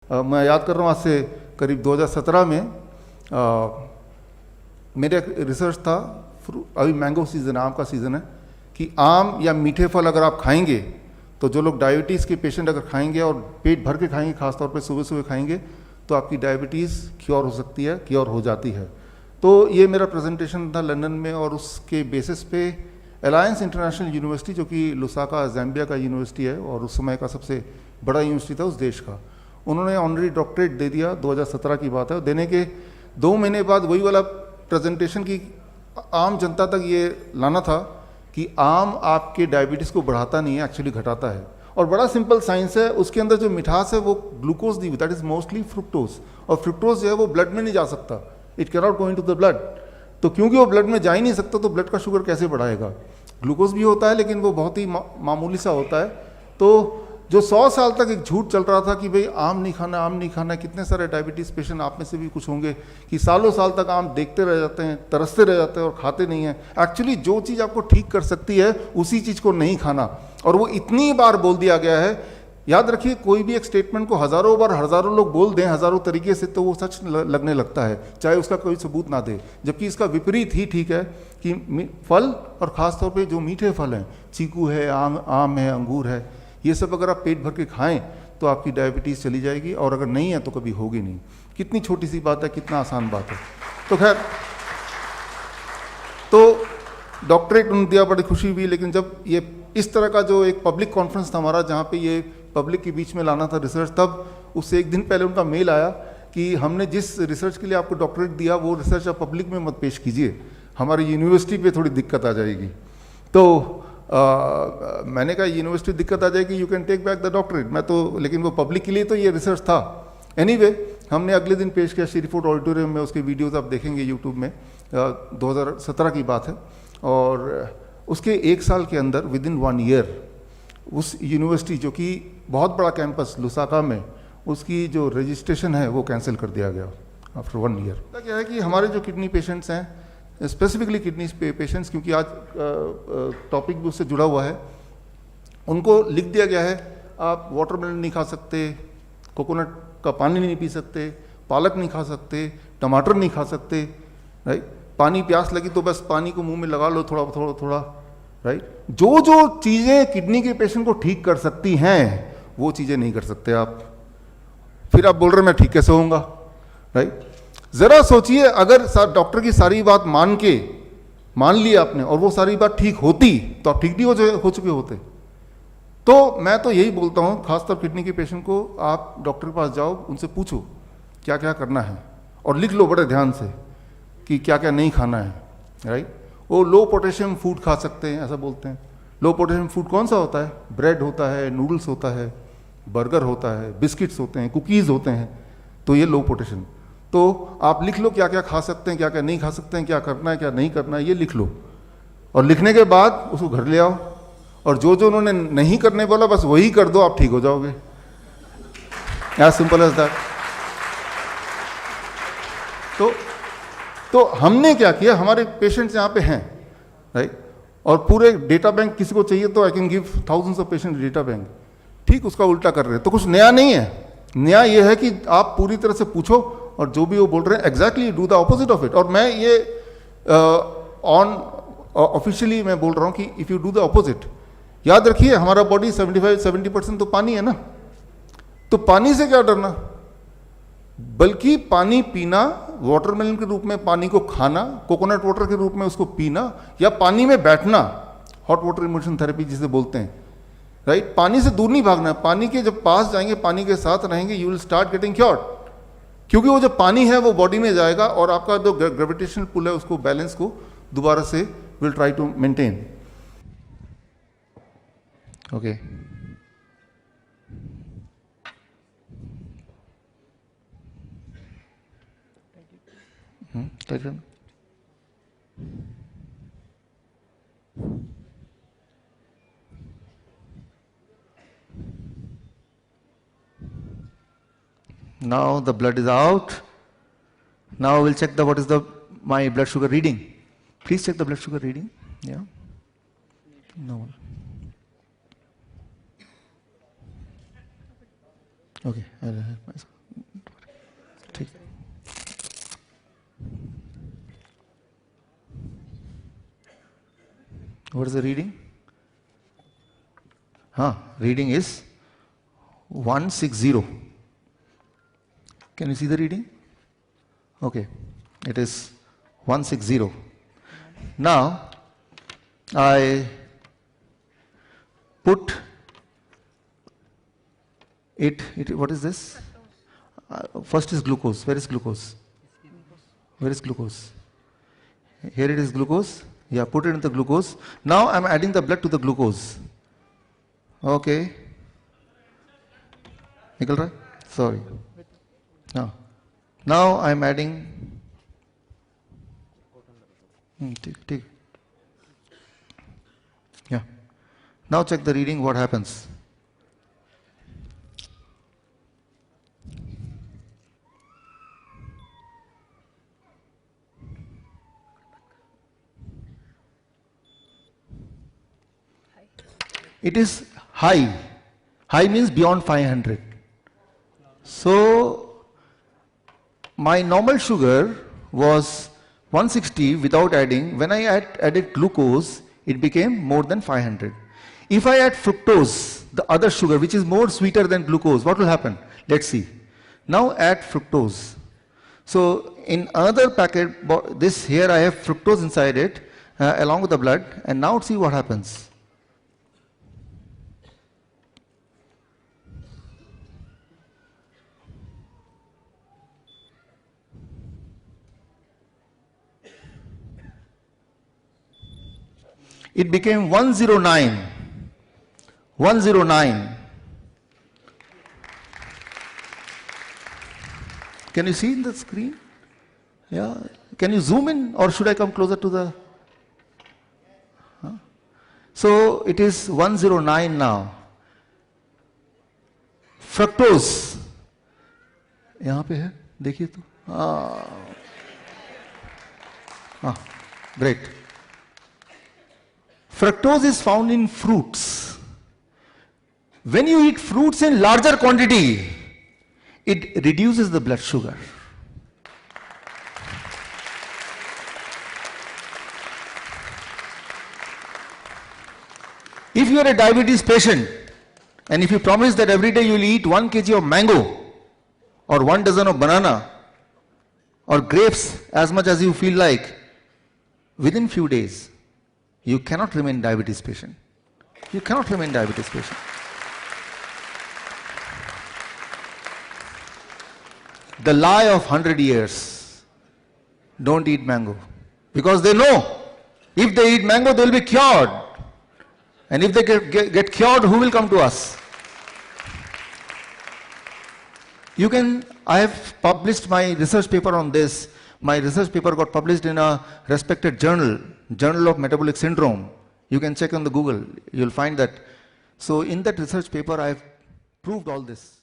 मैं याद कर रहा हूँ आज से करीब 2017 में मेरा एक रिसर्च था, अभी मैंगो सीज़न है, आम का सीज़न है, कि आम या मीठे फल अगर आप खाएंगे तो जो लोग डायबिटीज़ के पेशेंट अगर खाएंगे और पेट भर के खाएंगे, खासतौर पे सुबह सुबह खाएंगे, तो आपकी डायबिटीज़ क्योर हो सकती है, क्योर हो जाती है। तो ये मेरा प्रेजेंटेशन था लंदन में, और उसके बेसिस पे अलायंस इंटरनेशनल यूनिवर्सिटी, जो कि लुसाका ज़ैम्बिया का यूनिवर्सिटी है और उस समय का सबसे बड़ा यूनिवर्सिटी था उस देश का, उन्होंने ऑनरी डॉक्टरेट दे दिया। 2017 की बात है। देने के 2 महीने बाद वही वाला प्रेजेंटेशन की आम जनता तक ये लाना था कि आम आपके डायबिटीज़ को बढ़ाता नहीं है, एक्चुअली घटाता है। और बड़ा सिंपल साइंस है, उसके अंदर जो मिठास है वो ग्लूकोज दी हुई, दैट इज मोस्टली फ्रुक्टोज, और फ्रुक्टोज जो है वो ब्लड में नहीं जा सकता, it can not go into the blood. तो क्योंकि वो ब्लड में जा ही नहीं सकता तो ब्लड का शुगर कैसे बढ़ाएगा। ग्लूकोज भी होता है लेकिन वो बहुत ही मामूली सा होता है। तो जो 100 साल तक एक झूठ चल रहा था कि भाई आम नहीं खाना, आम नहीं खाना, कितने सारे डायबिटीज़ पेशेंट आप में से भी कुछ होंगे कि सालों साल तक आम देखते रह जाते हैं, तरसते रह जाते हैं और खाते नहीं हैं। एक्चुअली जो चीज़ आपको ठीक कर सकती है उसी चीज़ को नहीं खाना, और वो इतनी बार बोल दिया गया है। याद रखिए, कोई भी एक स्टेटमेंट को हज़ारों बार हज़ारों लोग बोल दें हज़ारों तरीके से तो वो सच लगने लगता है, चाहे उसका कोई सबूत ना दे। जबकि इसका विपरीत ही ठीक है कि फल, और ख़ासतौर पर जो मीठे फल हैं, चीकू है, आम है, अंगूर है, ये सब अगर आप पेट भर के खाएं तो आपकी डायबिटीज़ चली जाएगी, और अगर नहीं है तो कभी होगी नहीं। कितनी छोटी सी बात है, कितना आसान बात है। तो खैर, तो डॉक्टरेट उन्होंने दिया, बड़ी खुशी हुई। लेकिन जब ये इस तरह का जो एक पब्लिक कॉन्फ्रेंस था हमारा, जहाँ पे ये पब्लिक के बीच में लाना था रिसर्च, तब उससे एक दिन पहले उनका मेल आया कि हमने जिस रिसर्च के लिए आपको डॉक्टरेट दिया वो रिसर्च आप पब्लिक में मत पेश कीजिए, हमारी यूनिवर्सिटी पे थोड़ी दिक्कत आ जाएगी। तो मैंने कहा यूनिवर्सिटी दिक्कत आ जाएगी, you can take back the doctorate. मैं तो, लेकिन वो पब्लिक के लिए तो ये रिसर्च था। एनीवे, हमने अगले दिन पेश किया श्री फोर्ट ऑडिटोरियम में, उसके वीडियोस आप देखेंगे यूट्यूब में, 2017 की बात है। और उसके 1 साल के अंदर, विद इन 1 ईयर, उस यूनिवर्सिटी जो कि बहुत बड़ा कैंपस लुसाका में, उसकी जो रजिस्ट्रेशन है वो कैंसिल कर दिया गया आफ्टर 1 ईयर। क्या है कि हमारे जो किडनी पेशेंट्स हैं, स्पेसिफिकली किडनी पेशेंट्स, क्योंकि आज टॉपिक भी उससे जुड़ा हुआ है, उनको लिख दिया गया है आप वाटरमेलन नहीं खा सकते, कोकोनट का पानी नहीं पी सकते, पालक नहीं खा सकते, टमाटर नहीं खा सकते, राइट। पानी, प्यास लगी तो बस पानी को मुंह में लगा लो थोड़ा थोड़ा थोड़ा, राइट। जो जो चीज़ें किडनी के पेशेंट को ठीक कर सकती हैं वो चीज़ें नहीं कर सकते आप। फिर आप बोल रहे मैं ठीक कैसे होऊंगा, राइट। जरा सोचिए, अगर डॉक्टर की सारी बात मान ली आपने और वो सारी बात ठीक होती तो आप ठीक नहीं हो चुके होते। तो मैं तो यही बोलता हूँ, खासतौर किडनी के पेशेंट को, आप डॉक्टर के पास जाओ, उनसे पूछो क्या क्या करना है, और लिख लो बड़े ध्यान से कि क्या क्या नहीं खाना है, राइट। वो लो पोटेशियम फूड खा सकते हैं, ऐसा बोलते हैं। लो पोटेशियम फूड कौन सा होता है? ब्रेड होता है, नूडल्स होता है, बर्गर होता है, बिस्किट्स होते हैं, कुकीज़ होते हैं, तो ये लो पोटेशियम। तो आप लिख लो क्या क्या खा सकते हैं, क्या क्या नहीं खा सकते हैं, क्या करना है क्या नहीं करना है, ये लिख लो। और लिखने के बाद उसको घर ले आओ, और जो जो उन्होंने नहीं करने बोला बस वही कर दो, आप ठीक हो जाओगे। As simple as that. तो हमने क्या किया, हमारे पेशेंट्स यहाँ पे हैं, राइट, और पूरे डेटा बैंक किसी को चाहिए तो I can give thousands of patient data bank. ठीक उसका उल्टा कर रहे हैं, तो कुछ नया नहीं है। नया ये है कि आप पूरी तरह से पूछो, और जो भी वो बोल रहे हैं exactly do the opposite of it. और मैं ये ऑफिशियली मैं बोल रहा हूँ कि if you do the opposite, याद रखिए हमारा बॉडी 75-70% तो पानी है ना, तो पानी से क्या डरना, बल्कि पानी पीना, वाटरमेलन के रूप में पानी को खाना, कोकोनट वाटर के रूप में उसको पीना, या पानी में बैठना, हॉट वाटर इमर्शन थेरेपी जिसे बोलते हैं, राइट। पानी से दूर नहीं भागना, पानी के जब पास जाएंगे, पानी के साथ रहेंगे, you will start getting cured, क्योंकि वो जो पानी है वो बॉडी में जाएगा और आपका जो ग्रेविटेशनल पुल है उसको, बैलेंस को दोबारा से will try to maintain. Okay, now the blood is out. Now we'll check what is my blood sugar reading. Please check the blood sugar reading. Yeah. No. Okay, I'll help myself. ठीक. What is the reading? Reading is 160. Can you see the reading? Okay, it is 160. Now, I put it, what is this? First is glucose. Where is glucose? Where is glucose? Here it is glucose. Yeah, put it in the glucose. Now I am adding the blood to the glucose. Okay. Nikal Rai? Sorry. Now I am adding. Take. Yeah. Now check the reading, what happens. It is high. High means beyond 500. So my normal sugar was 160 without adding. When I added glucose, it became more than 500. If I add fructose, the other sugar which is more sweeter than glucose, what will happen? Let's see. Now add fructose. So in another packet, this here I have fructose inside it along with the blood, and now see what happens. It became 109. 109. Can you see in the screen? Yeah. Can you zoom in, or should I come closer to the? So it is 109 now. Fructose. यहाँ पे है, देखिए तो. Great. Fructose is found in fruits. When you eat fruits in larger quantity, it reduces the blood sugar. If you are a diabetes patient, and if you promise that every day you will eat 1 kg of mango, or 1 dozen of banana, or grapes as much as you feel like, within few days, you cannot remain diabetes patient. You cannot remain diabetes patient. The lie of 100 years, don't eat mango. Because they know, if they eat mango, they will be cured. And if they get cured, who will come to us? I have published my research paper on this. My research paper got published in a respected journal, Journal of Metabolic Syndrome. You can check on the Google, you'll find that. So in that research paper, I have proved all this.